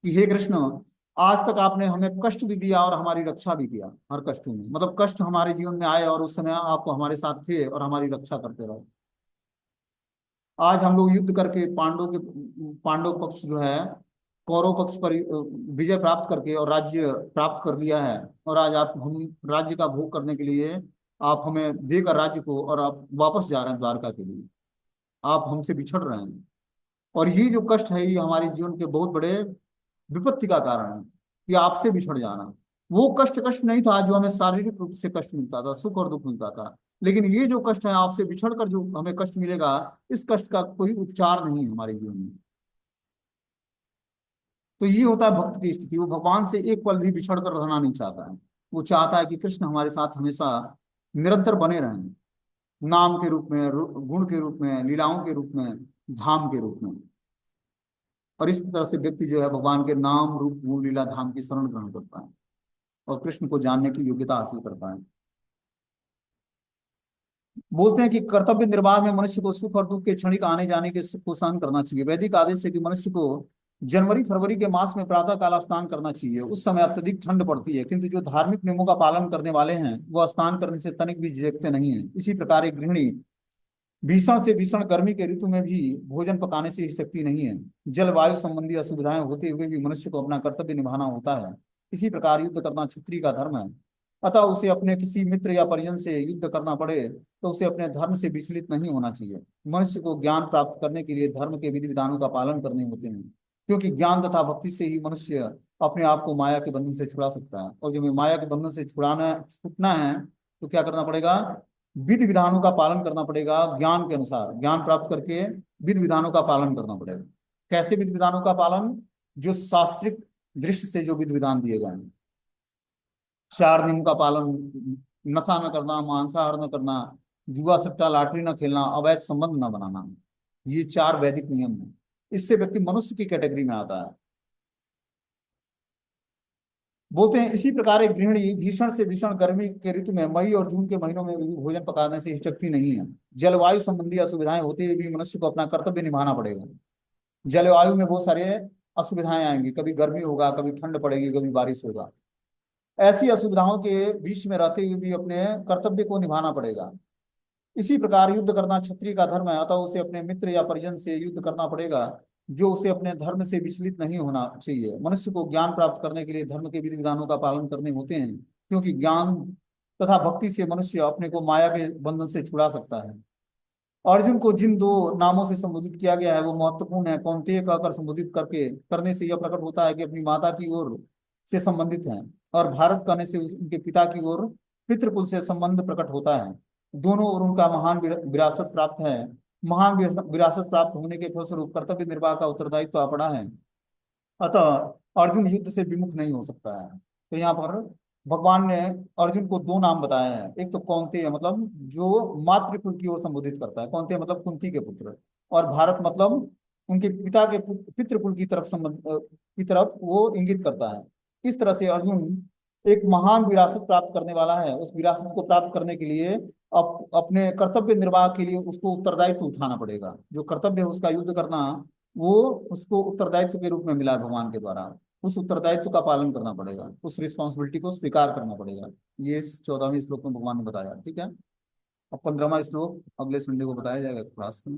कि हे कृष्ण, आज तक आपने हमें कष्ट भी दिया और हमारी रक्षा भी किया हर कष्टों में। मतलब कष्ट हमारे जीवन में आए और उस समय आप हमारे साथ थे और हमारी रक्षा करते रहे। आज हम लोग युद्ध करके पांडव पक्ष जो है कौरव पक्ष पर विजय प्राप्त करके और राज्य प्राप्त कर लिया है। और आज आप हम राज्य का भोग करने के लिए आप हमें देकर राज्य को, और आप वापस जा रहे हैं द्वारका के लिए, आप हमसे बिछड़ रहे हैं। और ये जो कष्ट है ये हमारे जीवन के बहुत बड़े विपत्ति का कारण है कि आपसे बिछड़ जाना। वो कष्ट कष्ट नहीं था जो हमें शारीरिक रूप से कष्ट मिलता था, सुख और दुख मिलता था, लेकिन ये जो कष्ट है आपसे बिछड़कर जो हमें कष्ट मिलेगा, इस कष्ट का कोई उपचार नहीं है हमारे जीवन में। तो ये होता है भक्त की स्थिति। वो भगवान से एक पल भी बिछड़ कर रहना नहीं चाहता है। वो चाहता है कि कृष्ण हमारे साथ हमेशा निरंतर बने रहें, नाम के रूप में, गुण के रूप में, लीलाओं के रूप में, धाम के रूप में। और इस तरह से व्यक्ति जो है भगवान के नाम रूप गुण लीला धाम की शरण ग्रहण करता है और कृष्ण को जानने की योग्यता हासिल करता है। बोलते हैं कि कर्तव्य निर्वाह में मनुष्य को सुख और दुख के क्षणिक आने जाने के सुख को सहन करना चाहिए। वैदिक आदेश है कि मनुष्य को जनवरी फरवरी के मास में प्रातः काल स्नान करना चाहिए। उस समय अत्यधिक ठंड पड़ती है, किंतु जो धार्मिक नियमों का पालन करने वाले हैं वो स्नान करने से तनिक भी झिझकते नहीं है। इसी प्रकार एक गृहिणी भीषण से भीषण गर्मी के ऋतु में भी भोजन पकाने से शक्ति नहीं है। जलवायु संबंधी असुविधाएं होते हुए भी मनुष्य को अपना कर्तव्य निभाना होता है। इसी प्रकार युद्ध करना क्षत्रिय का धर्म है। अतः उसे अपने किसी मित्र या परिजन से युद्ध करना पड़े तो उसे अपने धर्म से विचलित नहीं होना चाहिए। मनुष्य को ज्ञान प्राप्त करने के लिए धर्म के विधि विधानों का पालन करने होते हैं, क्योंकि ज्ञान तथा भक्ति से ही मनुष्य अपने आप को माया के बंधन से छुड़ा सकता है। और जब माया के बंधन से छूटना है तो क्या करना पड़ेगा? विधि विधानों का पालन करना पड़ेगा। ज्ञान के अनुसार ज्ञान प्राप्त करके विधि विधानों का पालन करना पड़ेगा। कैसे विधि विधानों का पालन? जो शास्त्रिक दृष्टि से जो विधि विधान दिए गए हैं, 4 नियमों का पालन, नशा न करना, मांसाहार न करना, जुआ सट्टा लॉटरी न खेलना, अवैध संबंध न बनाना, ये 4 वैदिक नियम हैं। इससे व्यक्ति मनुष्य की कैटेगरी में आता है। बोलते हैं इसी प्रकार एक गृहिणी भीषण से भीषण गर्मी के ऋतु में मई और जून के महीनों में भी भोजन पकाने से हिचकती नहीं है। जलवायु संबंधी असुविधाएं होती हुए भी मनुष्य को अपना कर्तव्य निभाना पड़ेगा। जलवायु में बहुत सारे असुविधाएं आएंगी, कभी गर्मी होगा, कभी ठंड पड़ेगी, कभी बारिश होगा। ऐसी असुविधाओं के बीच में रहते हुए भी अपने कर्तव्य को निभाना पड़ेगा। इसी प्रकार युद्ध करना क्षत्रिय का धर्म है। अतः उसे अपने मित्र या परिजन से युद्ध करना पड़ेगा, जो उसे अपने धर्म से विचलित नहीं होना चाहिए। मनुष्य को ज्ञान प्राप्त करने के लिए धर्म के विधि विधानों का पालन करने होते हैं। क्योंकि ज्ञान तथा भक्ति से मनुष्य अपने को माया के बंधन से छुड़ा सकता है। अर्जुन को जिन दो नामों से संबोधित किया गया है वो महत्वपूर्ण है। कौन्तेय कहकर संबोधित करके करने से यह प्रकट होता है कि अपनी माता की ओर से संबंधित हैं, और भारत कहने से उनके पिता की ओर पितृकुल से संबंध प्रकट होता है। दोनों ओर उनका महान विरासत प्राप्त है। महान विरासत प्राप्त होने के फलस्वरूप कर्तव्य निर्वाह का उत्तरदायित्व आ पड़ा है। अतः अर्जुन युद्ध से विमुख नहीं हो सकता है। तो यहाँ पर भगवान ने अर्जुन को दो नाम बताए हैं। एक तो कौन्तेय मतलब जो मातृकुल की ओर संबोधित करता है, कौन्तेय मतलब कुंती के पुत्र, और भारत मतलब उनके पिता के पितृकुल की तरफ संबंध की तरफ वो इंगित करता है। इस तरह से अर्जुन एक महान विरासत प्राप्त करने वाला है। उस विरासत को प्राप्त करने के लिए अपने कर्तव्य निर्वाह के लिए उसको उत्तरदायित्व उठाना पड़ेगा। जो कर्तव्य है उसका युद्ध करना, वो उसको उत्तरदायित्व के रूप में मिला है भगवान के द्वारा। उस उत्तरदायित्व का पालन करना पड़ेगा, उस रिस्पॉन्सिबिलिटी को स्वीकार करना पड़ेगा। ये इस 14वें श्लोक में भगवान ने बताया। ठीक है, अब 15वां श्लोक अगले संडे को बताया जाएगा क्लास में।